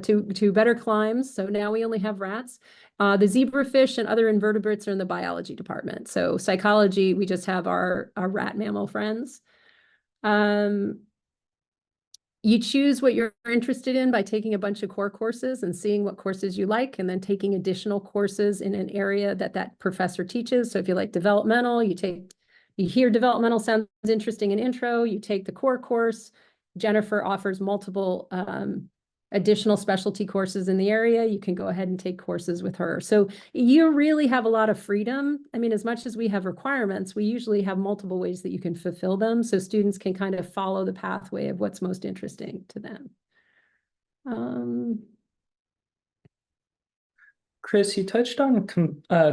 to better climes. So now we only have rats. The zebrafish and other invertebrates are in the biology department. So psychology, we just have our rat mammal friends. You choose what you're interested in by taking a bunch of core courses and seeing what courses you like, and then taking additional courses in an area that professor teaches. So if you like developmental, you hear developmental sounds interesting in intro, you take the core course. Jennifer offers multiple additional specialty courses in the area. You can go ahead and take courses with her. So you really have a lot of freedom. I mean, as much as we have requirements, we usually have multiple ways that you can fulfill them, so students can kind of follow the pathway of what's most interesting to them. Kris, you touched on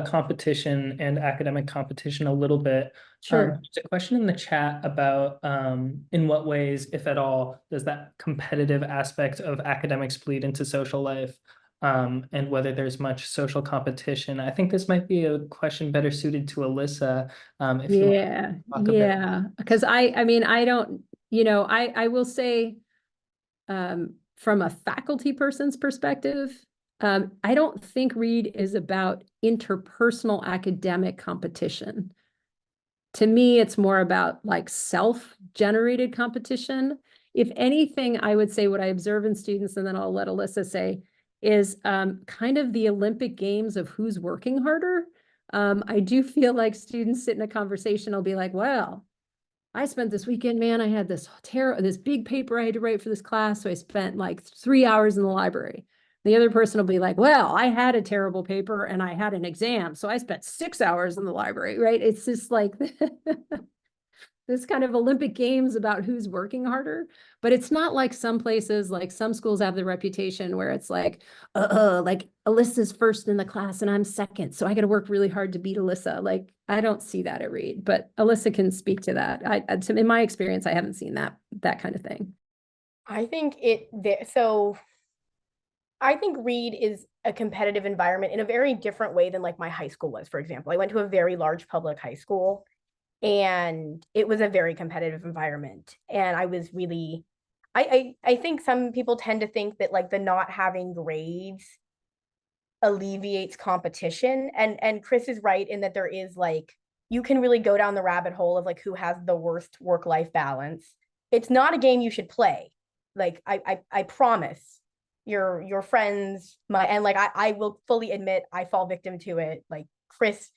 competition and academic competition a little bit. Sure. There's a question in the chat about in what ways, if at all, does that competitive aspect of academics bleed into social life, and whether there's much social competition. I think this might be a question better suited to Alyssa. If you want to talk a bit. Because I don't, I will say, from a faculty person's perspective, I don't think Reed is about interpersonal academic competition. To me, it's more about like self-generated competition. If anything, I would say what I observe in students, and then I'll let Alyssa say, is kind of the Olympic Games of who's working harder. I do feel like students sit in a conversation, I'll be like, well, I spent this weekend, man, I had this big paper I had to write for this class, so I spent like 3 hours in the library. The other person will be like, well, I had a terrible paper and I had an exam, so I spent 6 hours in the library, right? It's just like, this kind of Olympic games about who's working harder, but it's not like some places, like some schools have the reputation where it's like Alyssa's first in the class and I'm second, so I got to work really hard to beat Alyssa. Like, I don't see that at Reed, but Alyssa can speak to that. In my experience, I haven't seen that kind of thing. I think I think Reed is a competitive environment in a very different way than like my high school was, for example. I went to a very large public high school and it was a very competitive environment. And I was really, I think some people tend to think that like the not having grades alleviates competition. And Kris is right in that there is like, you can really go down the rabbit hole of like who has the worst work-life balance. It's not a game you should play. Like I promise your friends, and like I will fully admit I fall victim to it. Like Kris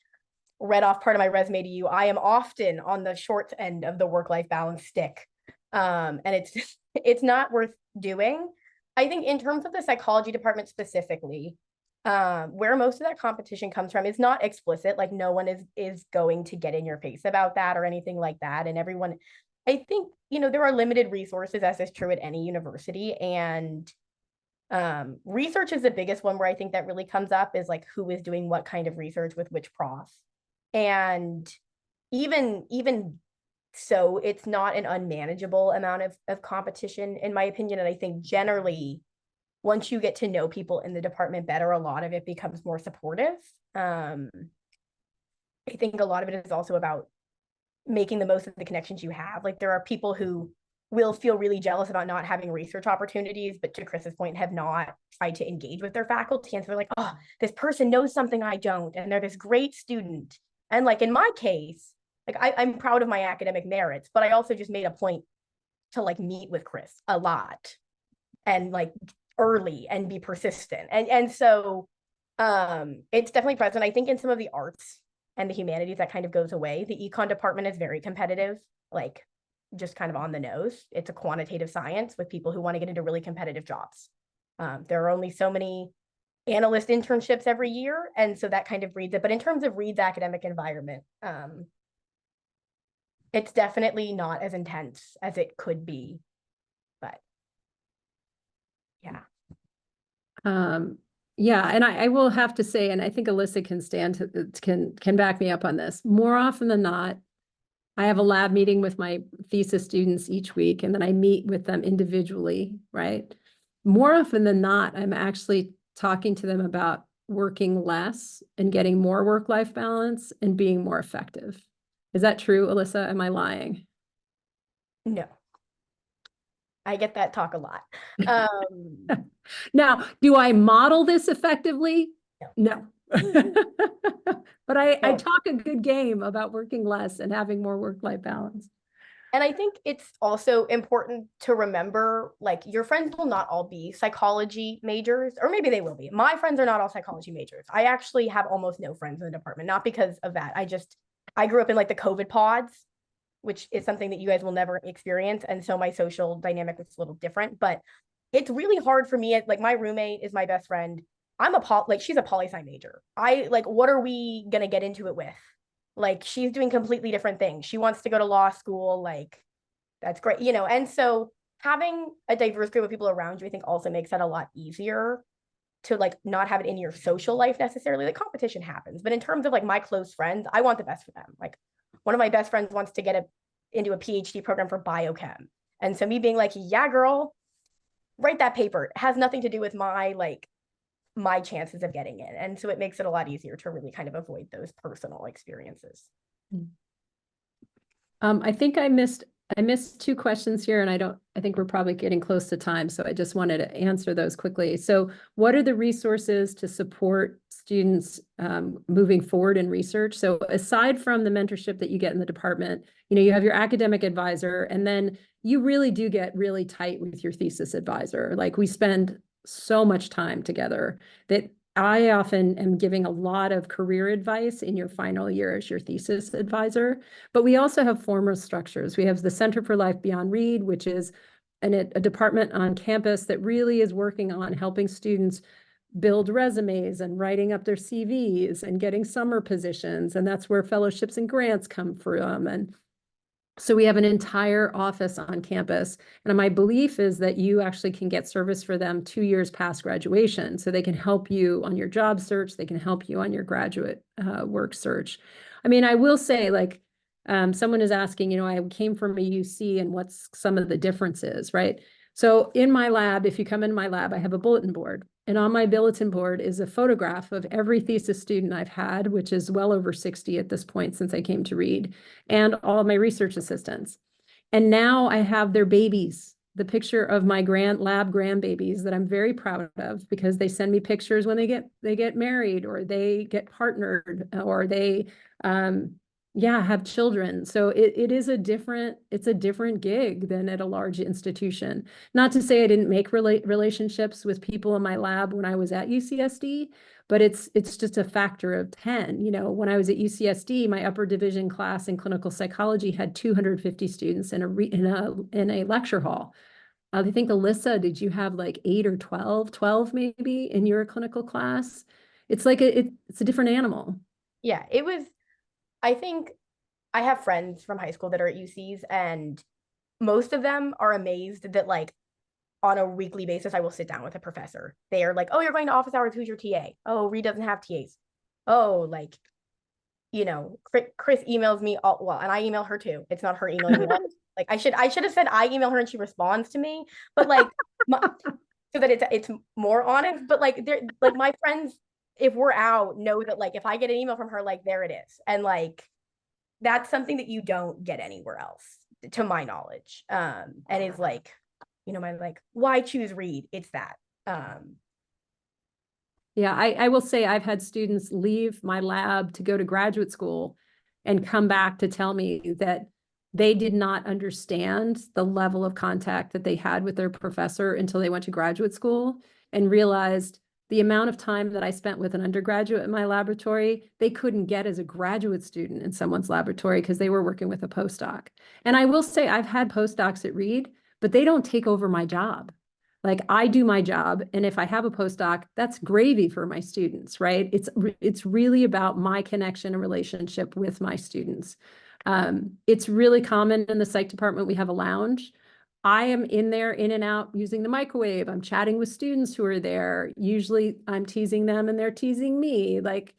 read off part of my resume to you. I am often on the short end of the work-life balance stick. And it's not worth doing. I think in terms of the psychology department specifically, where most of that competition comes from is not explicit. Like no one is going to get in your face about that or anything like that. And everyone, I think, there are limited resources, as is true at any university. And research is the biggest one where I think that really comes up, is like who is doing what kind of research with which prof. And even so, it's not an unmanageable amount of competition, in my opinion. And I think generally, once you get to know people in the department better, a lot of it becomes more supportive. I think a lot of it is also about making the most of the connections you have. Like there are people who will feel really jealous about not having research opportunities, but to Kris's point, have not tried to engage with their faculty. And so they're like, oh, this person knows something I don't, and they're this great student. And like in my case, like I'm proud of my academic merits, but I also just made a point to like meet with Kris a lot and like early and be persistent. And so it's definitely present. I think in some of the arts and the humanities that kind of goes away. The econ department is very competitive, like just kind of on the nose. It's a quantitative science with people who want to get into really competitive jobs. There are only so many analyst internships every year, and so that kind of breeds it. But in terms of Reed's academic environment, it's definitely not as intense as it could be, but yeah. Yeah, and I will have to say, and I think Alyssa can back me up on this. More often than not, I have a lab meeting with my thesis students each week, and then I meet with them individually, right? More often than not, I'm actually talking to them about working less and getting more work-life balance and being more effective. Is that true, Alyssa? Am I lying? No. I get that talk a lot. Now, do I model this effectively? No. But I talk a good game about working less and having more work-life balance. And I think it's also important to remember, like, your friends will not all be psychology majors, or maybe they will be. My friends are not all psychology majors. I actually have almost no friends in the department, not because of that. I grew up in like the COVID pods, which is something that you guys will never experience. And so my social dynamic was a little different, but it's really hard for me. Like my roommate is my best friend. She's a poli-sci major. What are we going to get into it with? Like she's doing completely different things. She wants to go to law school. Like that's great, and so having a diverse group of people around you, I think also makes that a lot easier to like not have it in your social life necessarily. Like competition happens, but in terms of like my close friends, I want the best for them. Like one of my best friends wants to get into a PhD program for biochem. And so me being like, yeah, girl, write that paper. It has nothing to do with my chances of getting in. And so it makes it a lot easier to really kind of avoid those personal experiences. I think I missed 2 questions here, and I think we're probably getting close to time. So I just wanted to answer those quickly. So what are the resources to support students moving forward in research? So aside from the mentorship that you get in the department, you have your academic advisor, and then you really do get really tight with your thesis advisor. Like we spend so much time together that I often am giving a lot of career advice in your final year as your thesis advisor, but we also have formal structures. We have the Center for Life Beyond Reed, which is a department on campus that really is working on helping students build resumes and writing up their CVs and getting summer positions. And that's where fellowships and grants come from. And So we have an entire office on campus. And my belief is that you actually can get service for them 2 years past graduation. So they can help you on your job search. They can help you on your graduate work search. I mean, I will say, like, someone is asking, you know, I came from a UC and what's some of the differences, right? So in my lab, if you come in my lab, I have a bulletin board. And on my bulletin board is a photograph of every thesis student I've had, which is well over 60 at this point since I came to Reed, and all my research assistants. And now I have their babies, the picture of my lab grandbabies that I'm very proud of, because they send me pictures when they get married, or they get partnered, or they have children. So it's a different gig than at a large institution. Not to say I didn't make relationships with people in my lab when I was at UCSD, but it's just a factor of 10. You know, when I was at UCSD, my upper division class in clinical psychology had 250 students in a lecture hall. I think, Alyssa, did you have like 8 or 12? 12 maybe in your clinical class? It's like it's a different animal. Yeah, it was. I think I have friends from high school that are at UCs, and most of them are amazed that, like, on a weekly basis, I will sit down with a professor. They are like, oh, you're going to office hours. Who's your TA? Oh, Reed doesn't have TAs. Oh, like, you know, Kris emails me well, and I email her too. It's not her emailing me. Like, I should have said I email her and she responds to me, but like, so that it's more honest. But like, they're like, my friends, if we're out, know that, like, if I get an email from her, like, there it is. And like, that's something that you don't get anywhere else, to my knowledge. And it's like, you know, my, like, why choose Reed? It's that. Yeah, I will say I've had students leave my lab to go to graduate school and come back to tell me that they did not understand the level of contact that they had with their professor until they went to graduate school, and realized the amount of time that I spent with an undergraduate in my laboratory, they couldn't get as a graduate student in someone's laboratory because they were working with a postdoc. And I will say I've had postdocs at Reed, but they don't take over my job. Like, I do my job, and if I have a postdoc, that's gravy for my students, right? It's really about my connection and relationship with my students. It's really common in the psych department. We have a lounge. I am in there, in and out, using the microwave. I'm chatting with students who are there. Usually I'm teasing them and they're teasing me. Like,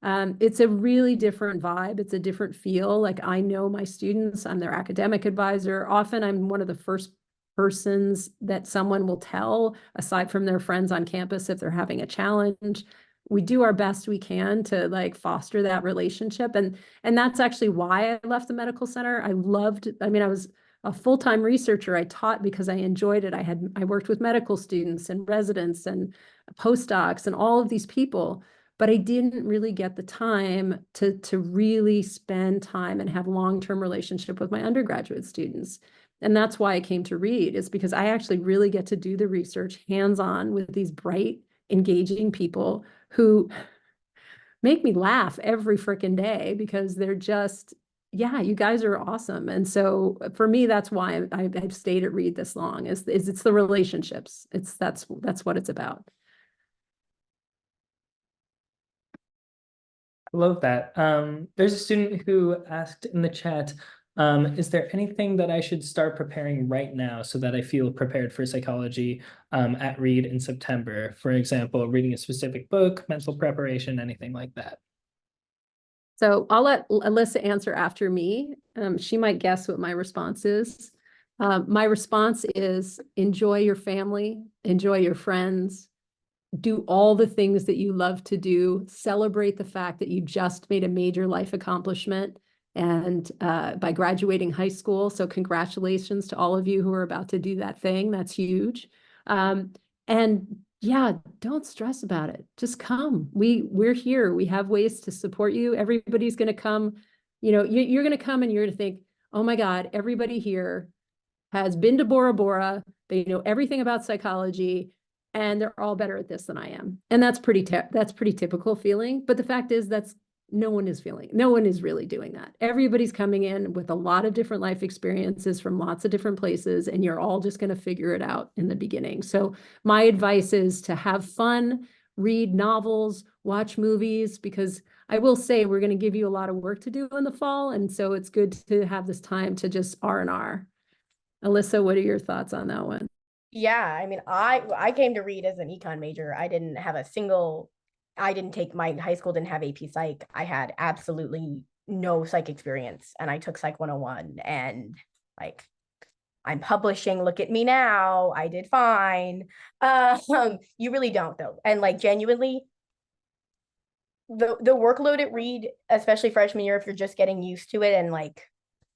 it's a really different vibe. It's a different feel. Like, I know my students. I'm their academic advisor. Often I'm one of the first persons that someone will tell, aside from their friends on campus, if they're having a challenge. We do our best we can to, like, foster that relationship. And that's actually why I left the medical center. I was a full-time researcher. I taught because I enjoyed it. I worked with medical students and residents and postdocs and all of these people, but I didn't really get the time to really spend time and have long-term relationship with my undergraduate students. And that's why I came to Reed, is because I actually really get to do the research hands-on with these bright, engaging people who make me laugh every freaking day, because they're just, yeah, you guys are awesome. And so for me, that's why I've stayed at Reed this long, is it's the relationships. That's what it's about. I love that. There's a student who asked in the chat, is there anything that I should start preparing right now so that I feel prepared for psychology at Reed in September? For example, reading a specific book, mental preparation, anything like that. So I'll let Alyssa answer after me. She might guess what my response is. My response is, enjoy your family, enjoy your friends, do all the things that you love to do, celebrate the fact that you just made a major life accomplishment, and by graduating high school. So congratulations to all of you who are about to do that thing. That's huge. And yeah, don't stress about it. Just come. We're here. We have ways to support you. Everybody's going to come. You know, you're going to come and you're going to think, oh my God, everybody here has been to Bora Bora. They know everything about psychology, and they're all better at this than I am. And that's pretty typical feeling. But the fact is, no one is really doing that. Everybody's coming in with a lot of different life experiences from lots of different places, and you're all just going to figure it out in the beginning. So my advice is to have fun, read novels, watch movies, because I will say we're going to give you a lot of work to do in the fall. And so it's good to have this time to just R&R. Alyssa, what are your thoughts on that one? Yeah, I mean, I came to read as an econ major. I didn't have a single, I didn't take, my high school didn't have AP Psych. I had absolutely no psych experience, and I took Psych 101, and like, I'm publishing, look at me now, I did fine. You really don't though. And like genuinely, the workload at Reed, especially freshman year, if you're just getting used to it and like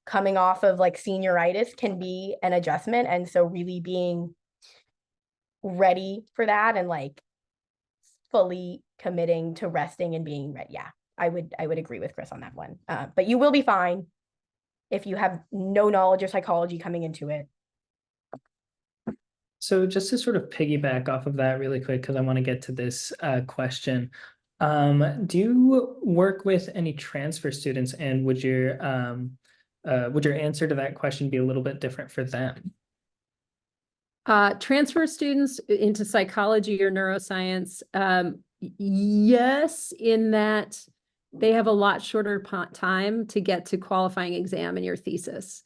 coming off of like senioritis, can be an adjustment. And so really being ready for that and like fully committing to resting and being ready. Yeah, I would agree with Kris on that one. But you will be fine if you have no knowledge of psychology coming into it. So just to sort of piggyback off of that really quick, because I want to get to this question. Do you work with any transfer students, and would your answer to that question be a little bit different for them? Transfer students into psychology or neuroscience, yes, in that they have a lot shorter time to get to qualifying exam in your thesis.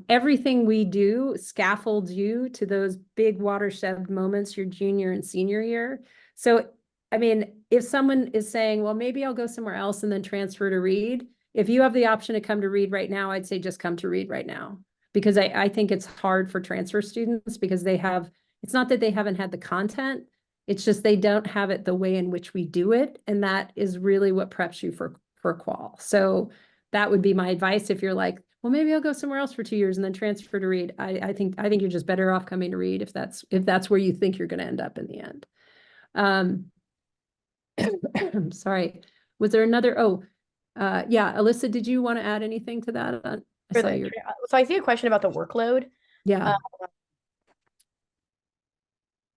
Everything we do scaffolds you to those big watershed moments your junior and senior year. So, I mean, if someone is saying, well, maybe I'll go somewhere else and then transfer to Reed, if you have the option to come to Reed right now, I'd say just come to Reed right now. Because I think it's hard for transfer students because it's not that they haven't had the content, it's just they don't have it the way in which we do it. And that is really what preps you for qual. So that would be my advice if you're like, well, maybe I'll go somewhere else for 2 years and then transfer to Reed. I think you're just better off coming to Reed if that's where you think you're going to end up in the end. Sorry. Was there another? Yeah, Alyssa, did you want to add anything to that? So I see a question about the workload. Yeah.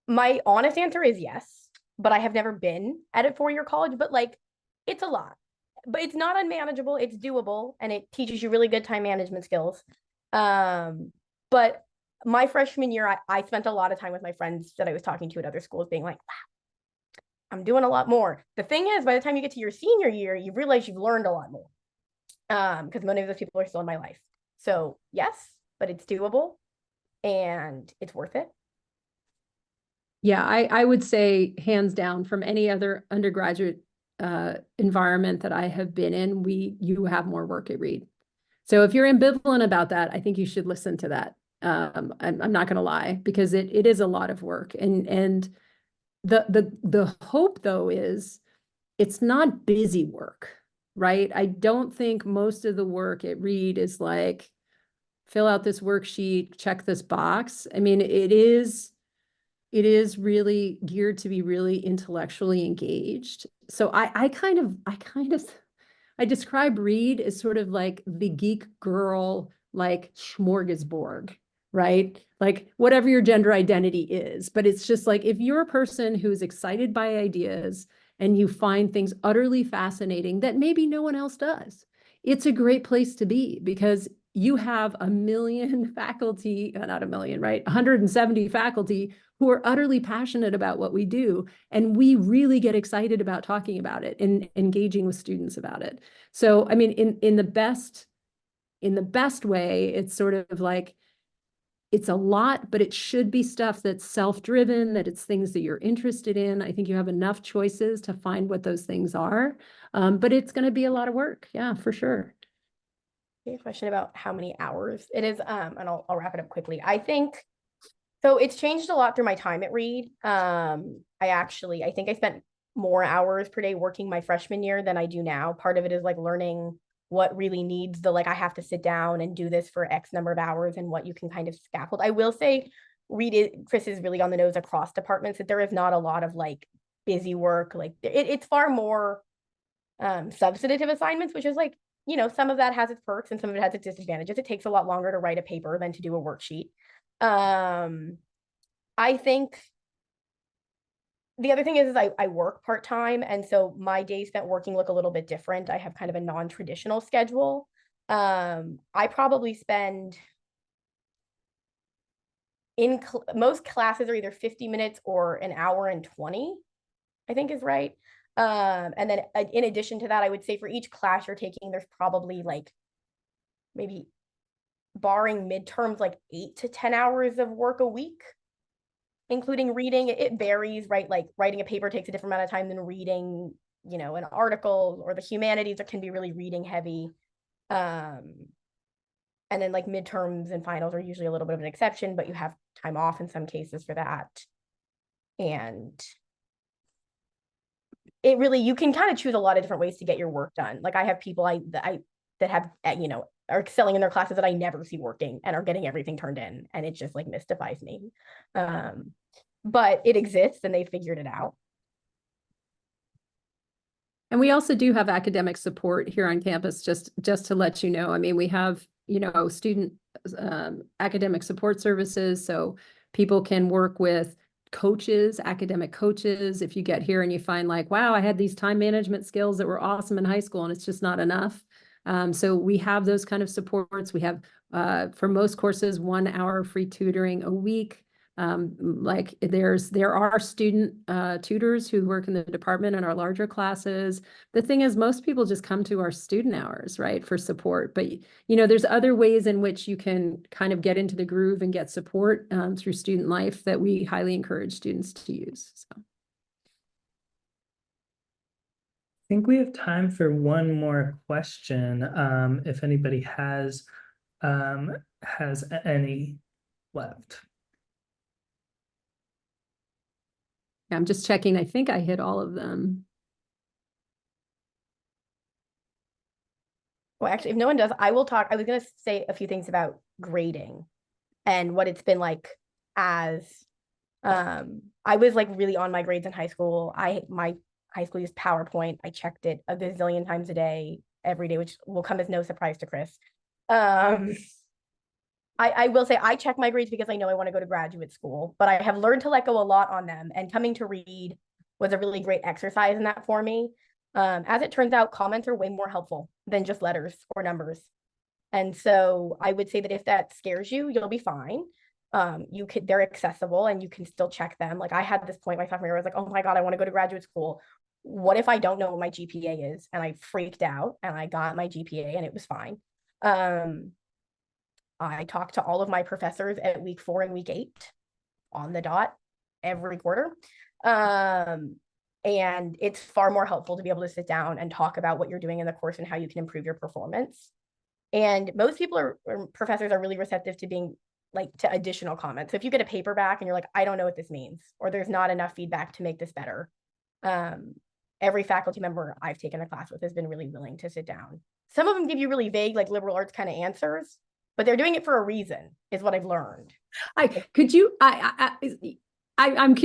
My honest answer is yes, but I have never been at a 4-year college, but like, it's a lot, but it's not unmanageable. It's doable, and it teaches you really good time management skills. But my freshman year, I spent a lot of time with my friends that I was talking to at other schools being like, wow, I'm doing a lot more. The thing is, by the time you get to your senior year, you realize you've learned a lot more. Because many of those people are still in my life. So yes, but it's doable and it's worth it. Yeah, I would say hands down from any other undergraduate environment that I have been in, you have more work at Reed. So if you're ambivalent about that, I think you should listen to that. I'm not going to lie, because it is a lot of work. And the hope though is it's not busy work, right? I don't think most of the work at Reed is like, fill out this worksheet, check this box. I mean, it is really geared to be really intellectually engaged. So I describe Reed as sort of like the geek girl, like smorgasbord, right? Like whatever your gender identity is, but it's just like, if you're a person who's excited by ideas and you find things utterly fascinating that maybe no one else does, it's a great place to be, because you have 1 million faculty, not 1 million, right? 170 faculty who are utterly passionate about what we do. And we really get excited about talking about it and engaging with students about it. So, I mean, in the best way, it's sort of like, it's a lot, but it should be stuff that's self-driven, that it's things that you're interested in. I think you have enough choices to find what those things are. But it's going to be a lot of work. Yeah, for sure. A question about how many hours it is. And I'll wrap it up quickly. I think, so it's changed a lot through my time at Reed. I think I spent more hours per day working my freshman year than I do now. Part of it is like learning what really needs the, like, I have to sit down and do this for X number of hours, and what you can kind of scaffold. I will say Kris is really on the nose across departments, that there is not a lot of like busy work. Like it's far more substantive assignments, which is like, some of that has its perks and some of it has its disadvantages. It takes a lot longer to write a paper than to do a worksheet. I think the other thing is I work part-time, and so my days spent working look a little bit different. I have kind of a non-traditional schedule. I probably spend most classes are either 50 minutes or an hour and 20, I think is right. And then in addition to that, I would say for each class you're taking, there's probably like maybe barring midterms, like 8 to 10 hours of work a week, including reading. It varies, right? Like writing a paper takes a different amount of time than reading, you know, an article, or the humanities can be really reading heavy. And then like midterms and finals are usually a little bit of an exception, but you have time off in some cases for that. And it really, you can kind of choose a lot of different ways to get your work done. Like I have people that have, you know, are excelling in their classes that I never see working and are getting everything turned in. And it just like mystifies me. But it exists and they figured it out. And we also do have academic support here on campus, just to let you know. I mean, we have, you know, student academic support services, so people can work with coaches, academic coaches. If you get here and you find like, wow, I had these time management skills that were awesome in high school and it's just not enough. So we have those kind of supports. We have, for most courses, 1 hour free tutoring a week. Like there are student tutors who work in the department in our larger classes. The thing is, most people just come to our student hours, right, for support. But, you know, there's other ways in which you can kind of get into the groove and get support through student life that we highly encourage students to use. So. I think we have time for one more question. If anybody has any left. I'm just checking. I think I hit all of them. Well, actually, if no one does, I will talk. I was going to say a few things about grading and what it's been like as I was like really on my grades in high school. My high school used PowerPoint. I checked it a gazillion times a day, every day, which will come as no surprise to Kris. I will say I check my grades because I know I want to go to graduate school, but I have learned to let go a lot on them, and coming to read was a really great exercise in that for me. As it turns out, comments are way more helpful than just letters or numbers. And so I would say that if that scares you, you'll be fine. They're accessible and you can still check them. Like I had this point my sophomore year, I was like, oh my God, I want to go to graduate school. What if I don't know what my GPA is? And I freaked out and I got my GPA and it was fine. I talked to all of my professors at week 4 and week 8 on the dot every quarter. And it's far more helpful to be able to sit down and talk about what you're doing in the course and how you can improve your performance. And most people or professors are really receptive to being like to additional comments. So if you get a paper back and you're like, I don't know what this means, or there's not enough feedback to make this better. Every faculty member I've taken a class with has been really willing to sit down. Some of them give you really vague, like liberal arts kind of answers, but they're doing it for a reason, is what I've learned. I'm probably not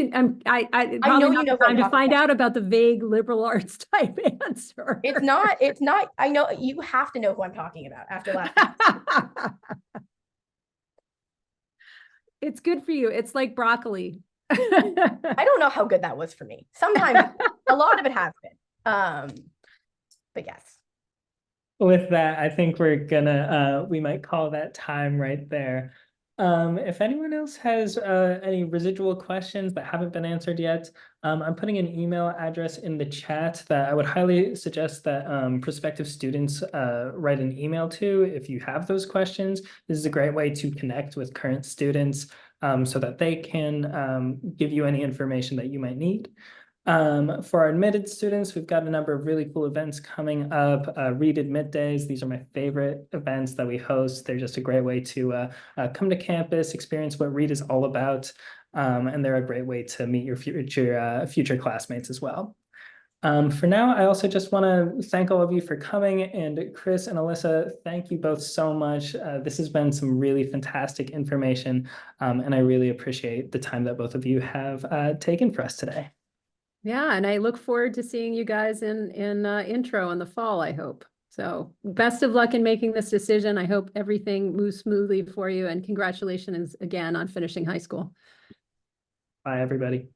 time to find out about the vague liberal arts type answer. It's not, I know you have to know who I'm talking about after last time. It's good for you. It's like broccoli. I don't know how good that was for me. Sometimes a lot of it has been. But yes. With that, I think we're gonna we might call that time right there. If anyone else has any residual questions that haven't been answered yet, I'm putting an email address in the chat that I would highly suggest that prospective students write an email to if you have those questions. This is a great way to connect with current students so that they can give you any information that you might need. For our admitted students, we've got a number of really cool events coming up. Read Admit Days. These are my favorite events that we host. They're just a great way to come to campus, experience what Read is all about. And they're a great way to meet your future classmates as well. For now, I also just want to thank all of you for coming, and Kris and Alyssa, thank you both so much. This has been some really fantastic information, and I really appreciate the time that both of you have taken for us today. Yeah, and I look forward to seeing you guys in intro in the fall, I hope. So best of luck in making this decision. I hope everything moves smoothly for you, and congratulations again on finishing high school. Bye, everybody.